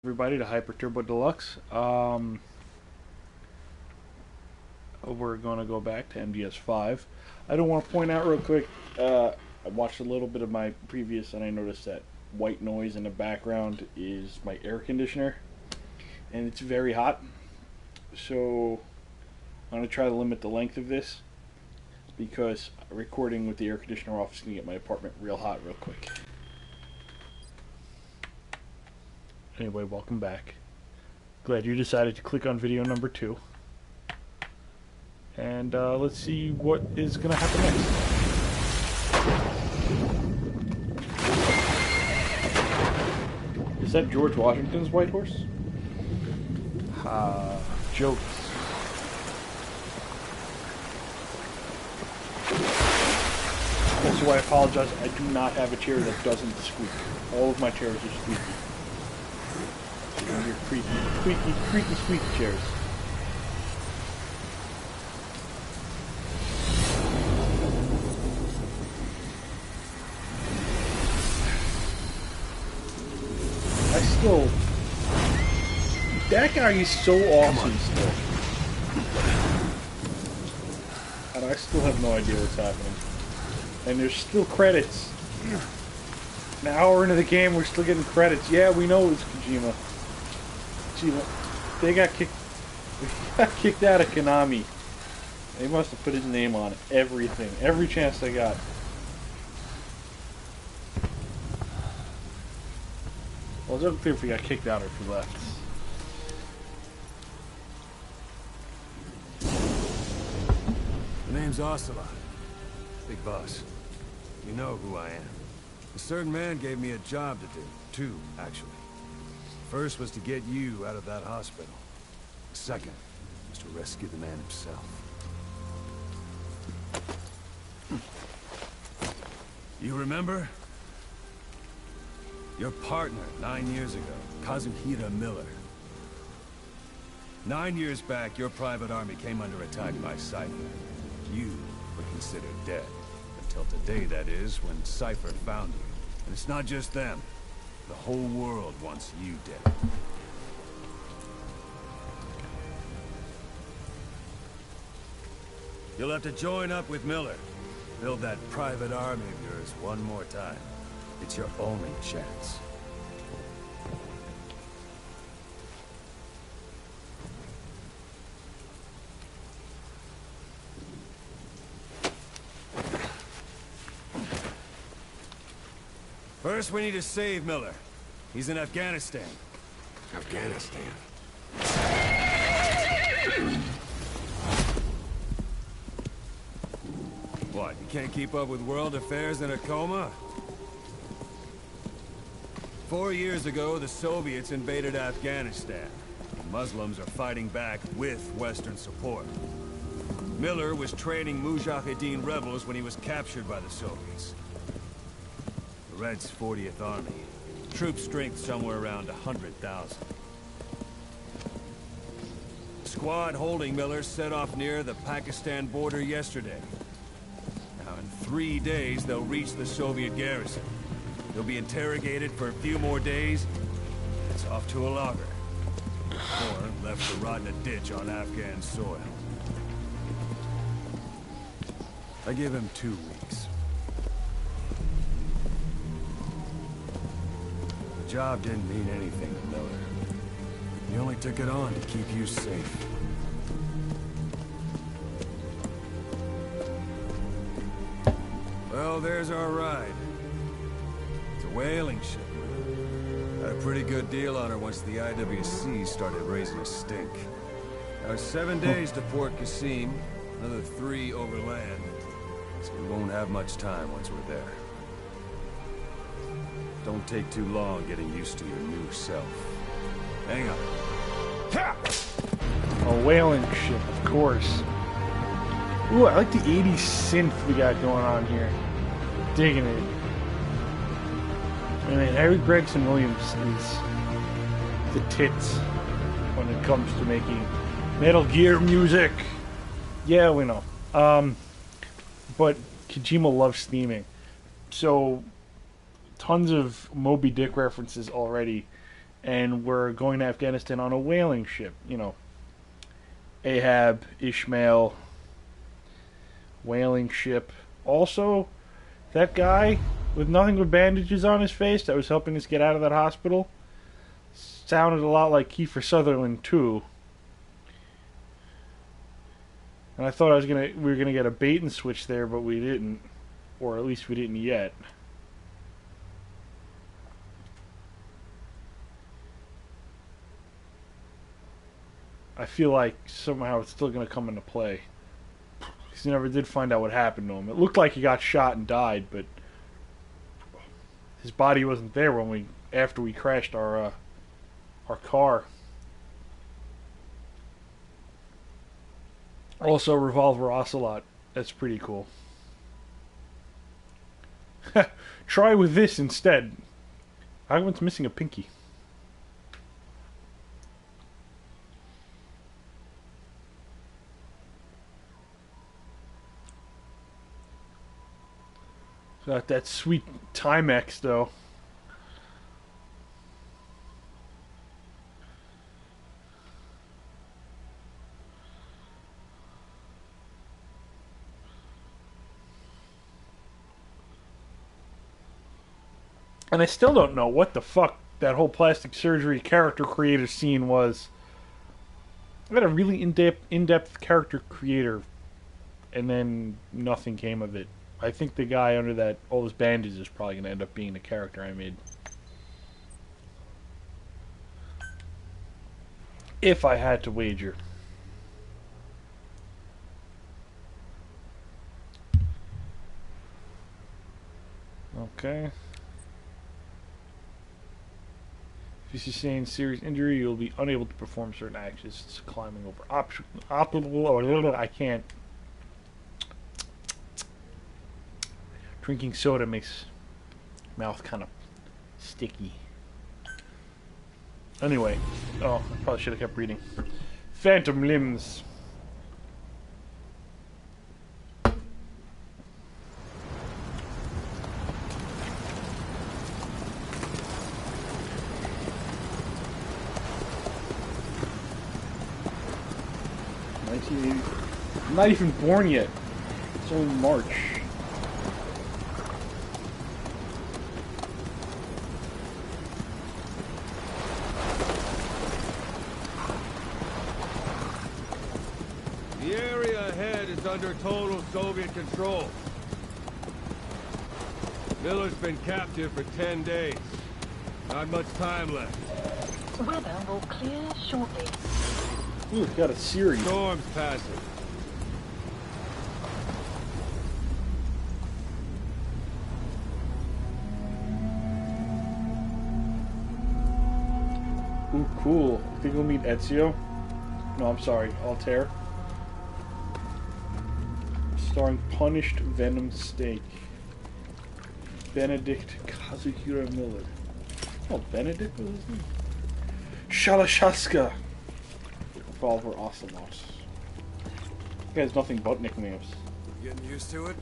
Everybody to Hyper Turbo Deluxe. We're going to go back to MDS5. I don't want to point out real quick, I watched a little bit of my previous and I noticed that white noise in the background is my air conditioner. And it's very hot. So I'm going to try to limit the length of this because recording with the air conditioner off is going to get my apartment real hot real quick. Anyway, welcome back. Glad you decided to click on video number 2. And let's see what is going to happen next. Is that George Washington's white horse? Jokes. Also, I apologize. I do not have a chair that doesn't squeak. All of my chairs are squeaky. Your creaky, squeaky chairs. That guy is so awesome still. And I still have no idea what's happening. And there's still credits. An hour into the game, we're still getting credits. Yeah, we know it's Kojima. They got kicked out of Konami. They must have put his name on everything, every chance they got. Well, it's unclear if he got kicked out or if he left. The name's Ocelot. Big boss. You know who I am. A certain man gave me a job to do. 2, actually. First was to get you out of that hospital. The second was to rescue the man himself. You remember? Your partner 9 years ago, Kazuhira Miller. 9 years back, your private army came under attack by Cypher. You were considered dead. Until today, that is, when Cypher found you. And it's not just them. The whole world wants you dead. You'll have to join up with Miller. Build that private army of yours one more time. It's your only chance. First, we need to save Miller. He's in Afghanistan. Afghanistan? What, you can't keep up with world affairs in a coma? 4 years ago, the Soviets invaded Afghanistan. The Muslims are fighting back with Western support. Miller was training Mujahideen rebels when he was captured by the Soviets. The Reds' 40th Army. Troop strength somewhere around 100,000. The squad holding Miller set off near the Pakistan border yesterday. Now in 3 days, they'll reach the Soviet garrison. They'll be interrogated for a few more days. It's off to a lager. Or left to rot in a ditch on Afghan soil. I give him 2 weeks. The job didn't mean anything to Miller. He only took it on to keep you safe. Well, there's our ride. It's a whaling ship. Had a pretty good deal on her once the IWC started raising a stink. Now it's 7 days to Port Qasim, another 3 overland. So we won't have much time once we're there. Don't take too long getting used to your new self. Hang on. Ha! A whaling ship, of course. Ooh, I like the 80s synth we got going on here. Digging it. I mean, Harry Gregson Williams is the tits when it comes to making Metal Gear music. Yeah, we know. But Kojima loves theming. So, tons of Moby Dick references already. and we're going to Afghanistan on a whaling ship. You know, Ahab, Ishmael, whaling ship. Also, that guy with nothing but bandages on his face that was helping us get out of that hospital sounded a lot like Kiefer Sutherland too. And I thought we were gonna get a bait and switch there, but we didn't, or at least we didn't yet. I feel like somehow it's still gonna come into play. Because you never did find out what happened to him. It looked like he got shot and died, but his body wasn't there after we crashed our car. Also, Revolver Ocelot. That's pretty cool. Try with this instead. Ogman's missing a pinky. Got that sweet Timex though. And I still don't know what the fuck that whole plastic surgery character creator scene was. I got a really in-depth character creator, and then nothing came of it. I think the guy under all those bandages is probably going to end up being the character I made. If I had to wager. Okay. If you sustain serious injury, you'll be unable to perform certain actions. Climbing over I can't. Drinking soda makes mouth kind of sticky. Anyway, I probably should have kept reading. Phantom Limbs. I'm not even born yet. It's only March. The area ahead is under total Soviet control. Miller's been captive for 10 days. Not much time left. Weather will clear shortly. Ooh, it's got a series. Storm's passing. Ooh, cool. I think we'll meet Ezio. No, I'm sorry, Altair. Starring Punished Venom Steak. Benedict Kazuhira Miller. Oh, Benedict was his name? Shalashaska. Revolver Ocelot. He has nothing but nicknames. Getting used to it?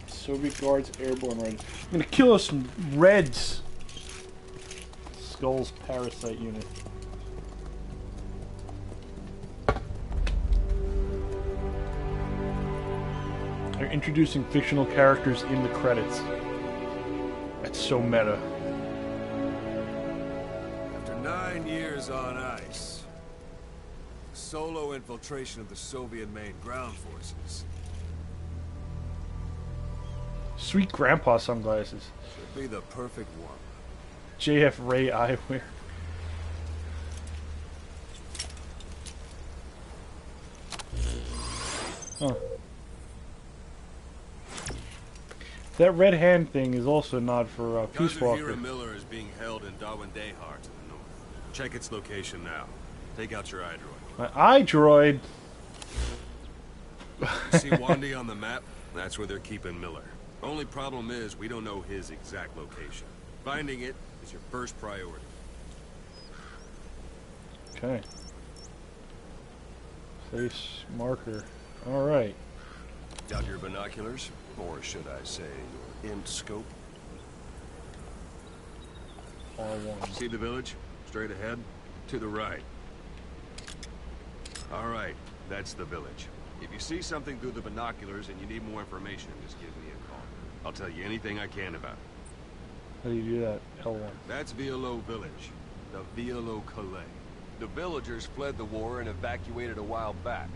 Soviet Guards Airborne Red. I'm gonna kill us some Reds. Skull's Parasite Unit. They're introducing fictional characters in the credits. That's so meta. After 9 years on ice, solo infiltration of the Soviet main ground forces. Sweet grandpa sunglasses. Should be the perfect one. JF Ray eyewear. Huh. That red hand thing is also a nod for Peace Walker. Kazuhira Miller is being held in Dawandehar to the north. Check its location now. Take out your iDroid. My iDroid? See Wandy on the map? That's where they're keeping Miller. Only problem is we don't know his exact location. Finding it is your first priority. Okay. Face marker. Alright. Got your binoculars? Or should I say, your INT scope? R1. See the village? Straight ahead? To the right. All right, that's the village. If you see something through the binoculars and you need more information, just give me a call. I'll tell you anything I can about it. How do you do that? L1. That's Violo Village. The Violo Calais. The villagers fled the war and evacuated a while back.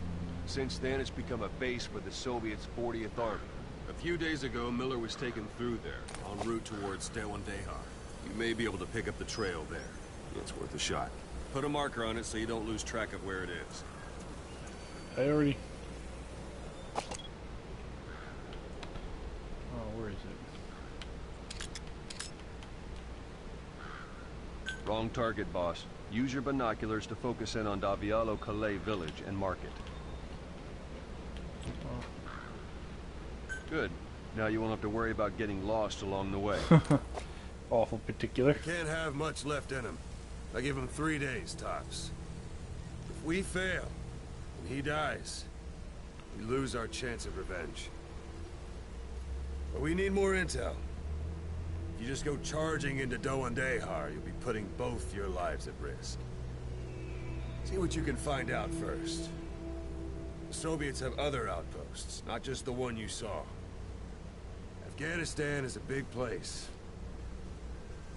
Since then, it's become a base for the Soviets' 40th Army. A few days ago, Miller was taken through there, en route towards Dewandehar. You may be able to pick up the trail there. It's worth a shot. Put a marker on it so you don't lose track of where it is. I already... Oh, where is it? Wrong target, boss. Use your binoculars to focus in on Davialo Calais village and mark it. Good. Now you won't have to worry about getting lost along the way. Awful particular. Can't have much left in him. I give him 3 days, tops. If we fail, and he dies, we lose our chance of revenge. But we need more intel. If you just go charging into Dewandehar, you'll be putting both your lives at risk. See what you can find out first. The Soviets have other outposts, not just the one you saw. Afghanistan is a big place.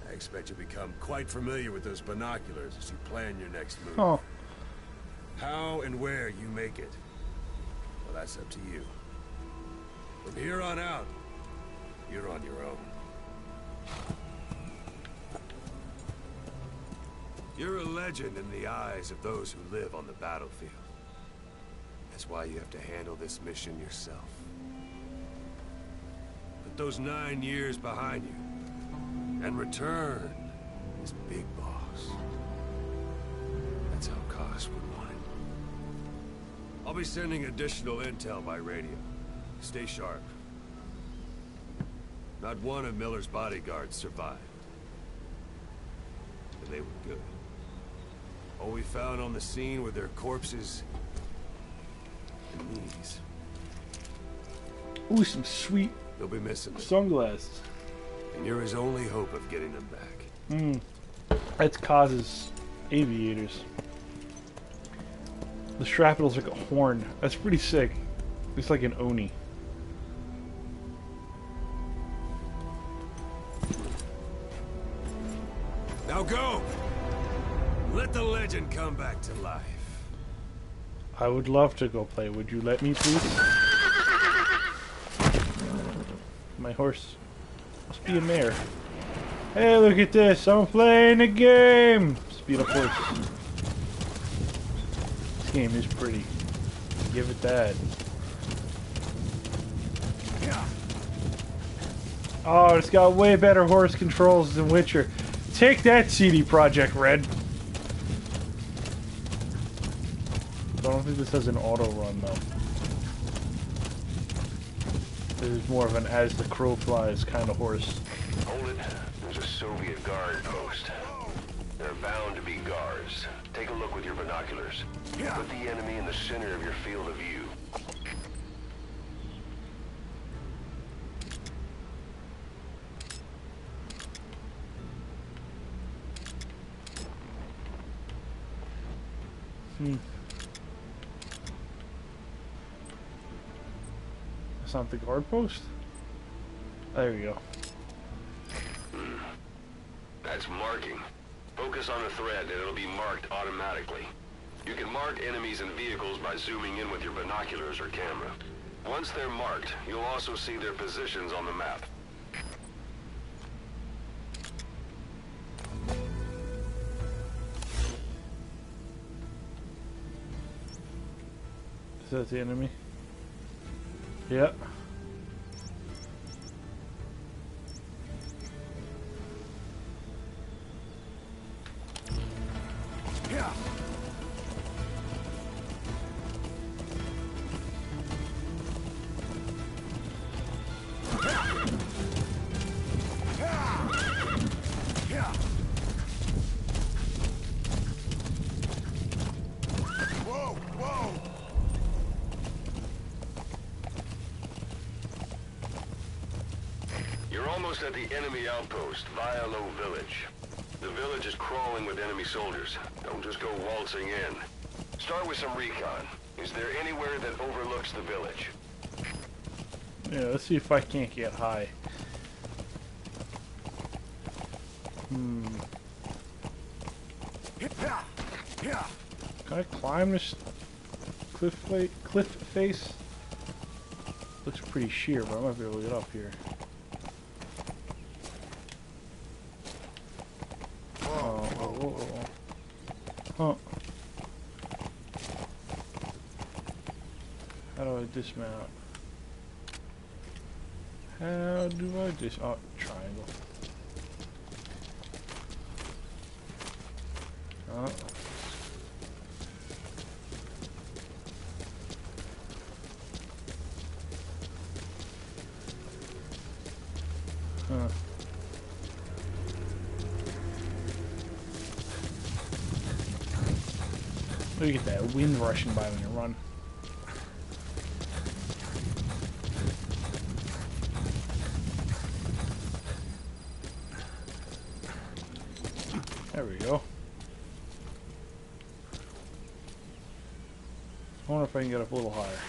I expect you'll become quite familiar with those binoculars as you plan your next move. Oh. How and where you make it, well, that's up to you. From here on out, you're on your own. You're a legend in the eyes of those who live on the battlefield. That's why you have to handle this mission yourself. Put those 9 years behind you, and return as Big Boss. That's how Koss would want it. I'll be sending additional intel by radio. Stay sharp. Not one of Miller's bodyguards survived. But they were good. All we found on the scene were their corpses and knees. Ooh, some sweet You'll be missing them, sunglasses. and you're his only hope of getting them back. That's Koz's aviators. The shrapnel's like a horn. That's pretty sick. It's like an Oni. Now go! Let the legend come back to life. I would love to go play. Would you let me, please? My horse must be a mare. Hey, look at this. I'm playing a game. Speed up horse. This game is pretty. Give it that. Oh, it's got way better horse controls than Witcher. Take that, CD Projekt Red. I don't think this has an auto run though. This is more of an as the crow flies kind of horse. Hold it. There's a Soviet guard post. There are bound to be guards. Take a look with your binoculars. Put the enemy in the center of your field of view. That's not the guard post? There we go. That's marking. Focus on a thread and it'll be marked automatically. You can mark enemies and vehicles by zooming in with your binoculars or camera. Once they're marked, you'll also see their positions on the map. Is that the enemy? Yep. You're almost at the enemy outpost, Violo Village. The village is crawling with enemy soldiers. Don't just go waltzing in. Start with some recon. Is there anywhere that overlooks the village? Yeah, let's see if I can't get high. Can I climb this cliff face? Looks pretty sheer, but I might be able to get up here. Huh. How do I dismount? How do I oh, triangle. Oh. Huh. Look at that wind rushing by when you run. There we go. I wonder if I can get up a little higher.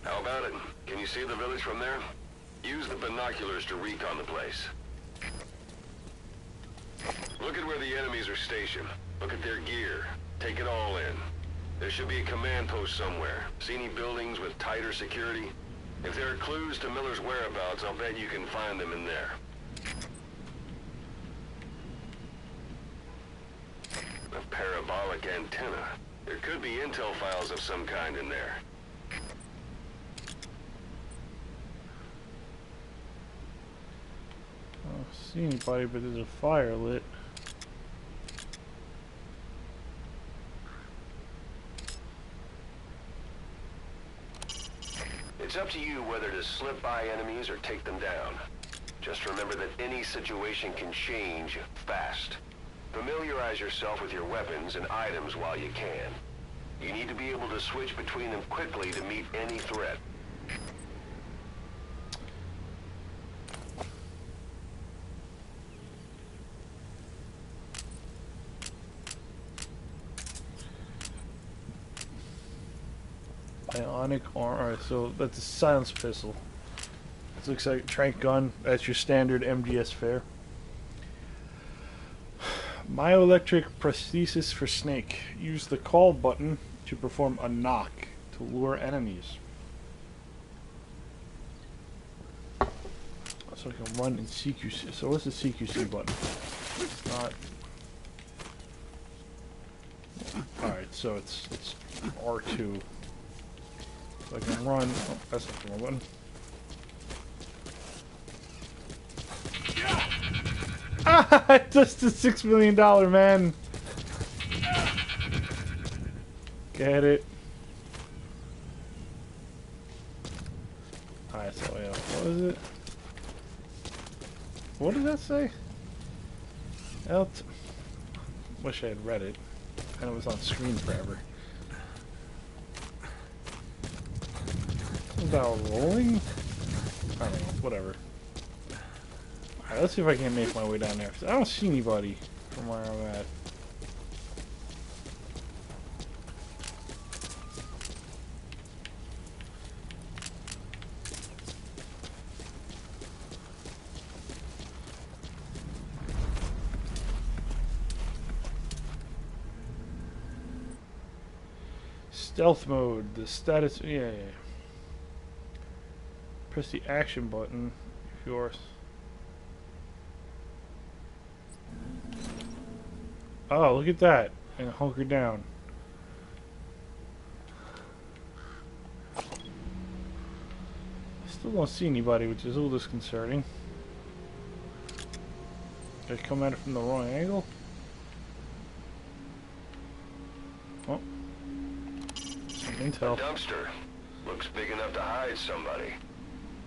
How about it? Can you see the village from there? Use the binoculars to recon the place. Look at where the enemies are stationed. Look at their gear. Take it all in. There should be a command post somewhere. See any buildings with tighter security? If there are clues to Miller's whereabouts, I'll bet you can find them in there. A parabolic antenna. There could be intel files of some kind in there. I don't see anybody, but there's a fire lit. It's up to you whether to slip by enemies or take them down. Just remember that any situation can change fast. Familiarize yourself with your weapons and items while you can. You need to be able to switch between them quickly to meet any threat. Ionic armor. Alright, so that's a silence pistol. This looks like a trank gun. That's your standard MGS fare. Myoelectric prosthesis for Snake. Use the call button to perform a knock to lure enemies. So I can run in CQC. So what's the CQC button? It's not. Alright, so it's R2. So I can run. Oh, that's not the wrong button. Ah! Just the $6 million man. Get it. Alright, so yeah, what is it? What did that say? Wish I had read it. And it was on screen forever. About rolling? I don't know, whatever. Alright, let's see if I can make my way down there. I don't see anybody from where I'm at. Stealth mode, the status, yeah. Press the action button if yours. Oh, look at that. And hunker down. I still don't see anybody, which is a little disconcerting. Did I come at it from the wrong angle? Oh. Some intel. A dumpster. Looks big enough to hide somebody.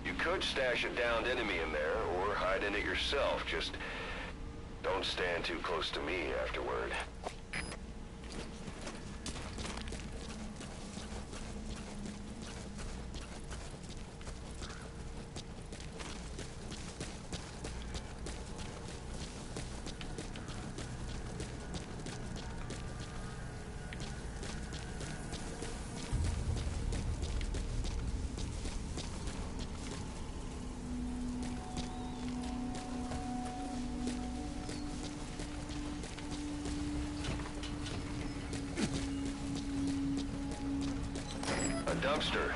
You could stash a downed enemy in there, or hide in it yourself. Just don't stand too close to me afterward. dumpster.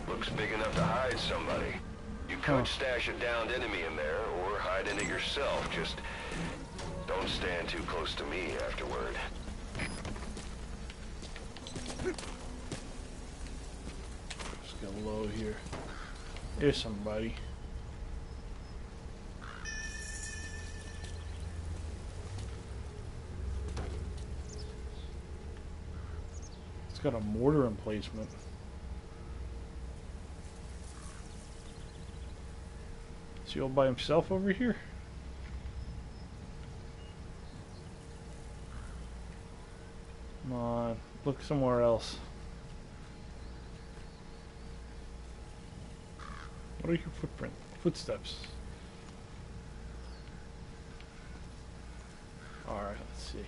Looks big enough to hide somebody. You could stash a downed enemy in there, or hide in it yourself. Just don't stand too close to me afterward. Let's go low here. There's somebody. It's got a mortar emplacement. Is he all by himself over here? Come on, look somewhere else. What are your footsteps? Alright, let's see.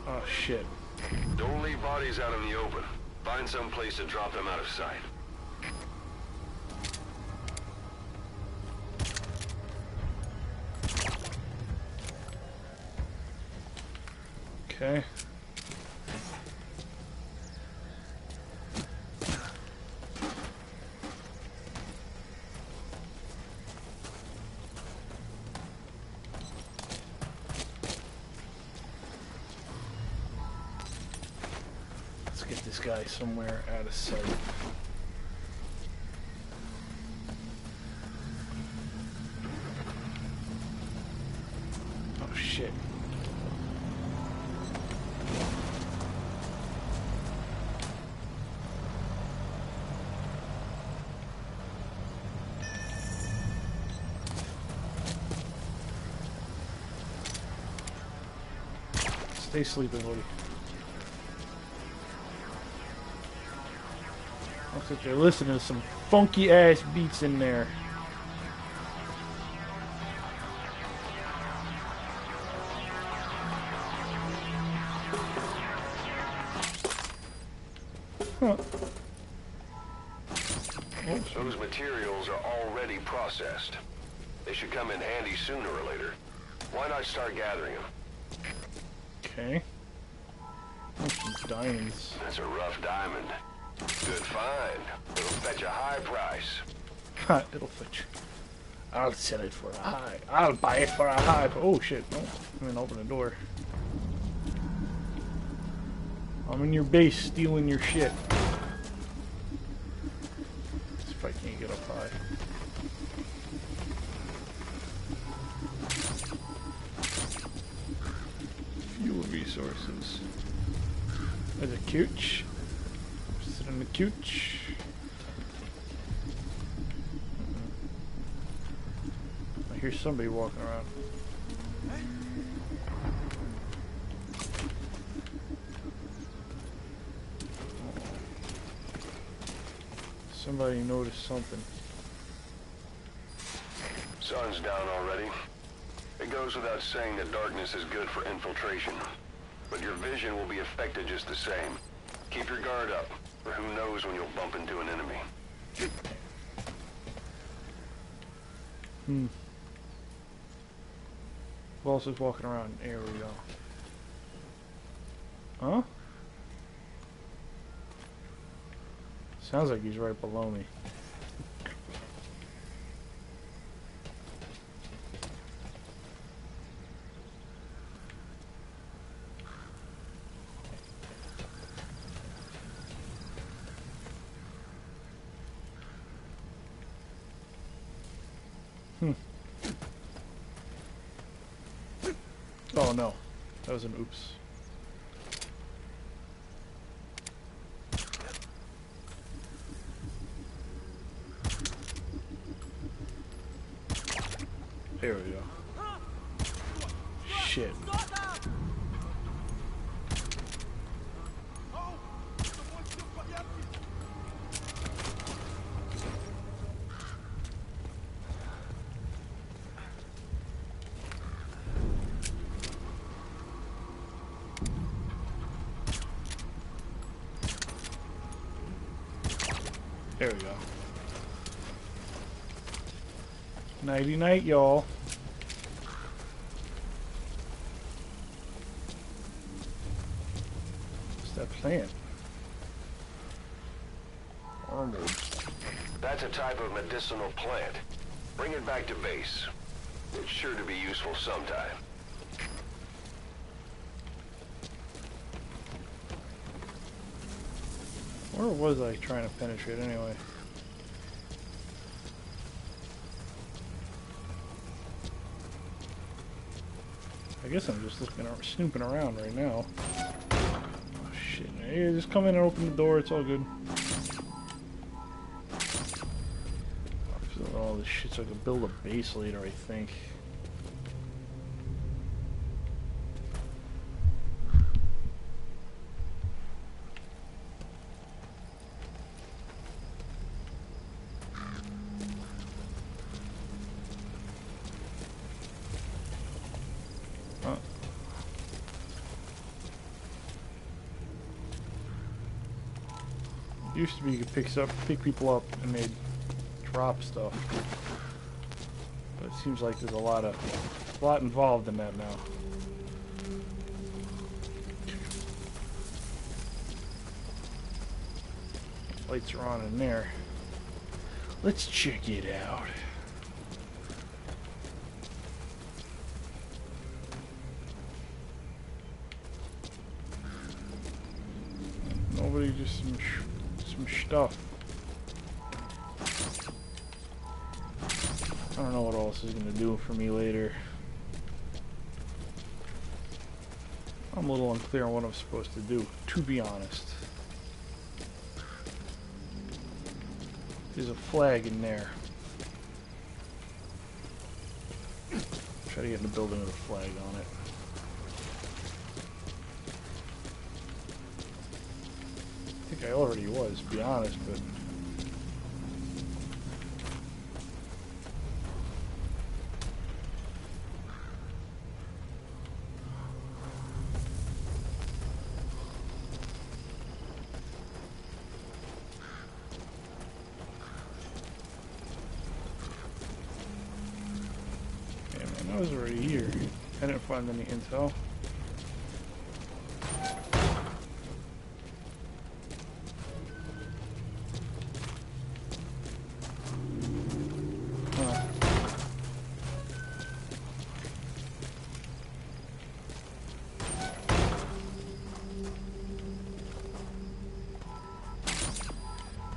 Oh shit. Don't leave bodies out in the open. Find some place to drop them out of sight. Okay. Let's get this guy somewhere out of sight. Oh shit. Stay sleeping, buddy. Looks like they're listening to some funky ass beats in there. Huh. Those materials are already processed. They should come in handy sooner or later. Why not start gathering them? Okay. Oh, some diamonds. That's a rough diamond. Good find. It'll fetch a high price. Ha, it'll fetch. I'll sell it for a high. I'll buy it for a high. Oh shit! No, I'm gonna open the door. I'm in your base, stealing your shit. See if I can't get up high. Fuel resources. There's a couch. Sit on the couch. I hear somebody walking around. Somebody noticed something. Sun's down already. It goes without saying that darkness is good for infiltration. But your vision will be affected just the same. Keep your guard up, or who knows when you'll bump into an enemy. Who else is walking around? There we go. Huh? Sounds like he's right below me. Oh no, that was an oops. There we go. Shit. There we go. Nighty night, y'all. What's that plant? Armored. That's a type of medicinal plant. Bring it back to base. It's sure to be useful sometime. Where was I trying to penetrate anyway? I guess I'm just looking, snooping around right now. Oh shit! Yeah, just come in and open the door. It's all good. All this shit so I can build a base later, I think. Huh. Used to be you could pick people up and they'd drop stuff, but it seems like there's a lot involved in that now. Lights are on in there. Let's check it out. Nobody, just some stuff. I don't know what else is going to do for me later. I'm a little unclear on what I'm supposed to do, to be honest. There's a flag in there. Try to get in the building with a flag on it. I think I already was, to be honest, but... I was already here. I didn't find any intel. Huh.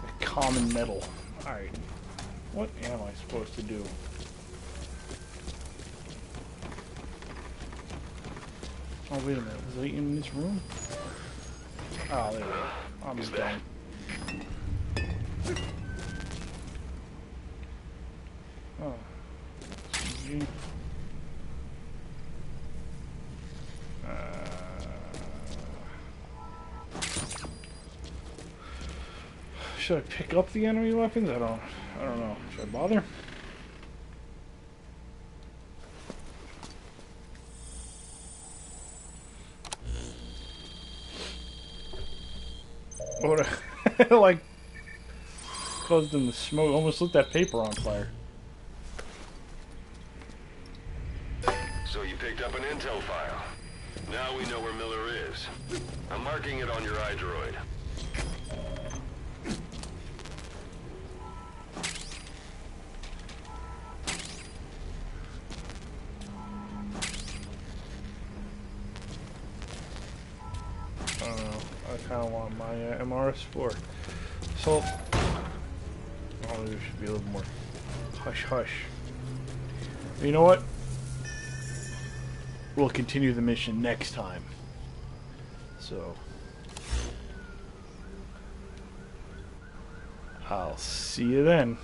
A common metal. Alright. What am I supposed to do? Oh, wait a minute. Was I in this room? Oh, there we go. I'm just done. Oh. CG. Should I pick up the enemy weapons? I don't know. Should I bother? What like caused them to smoke, almost lit that paper on fire. So you picked up an intel file. Now we know where Miller is. I'm marking it on your iDroid. I don't know. I kind of want my MRS4. So, oh, there should be a little more hush hush. You know what? We'll continue the mission next time. So, I'll see you then.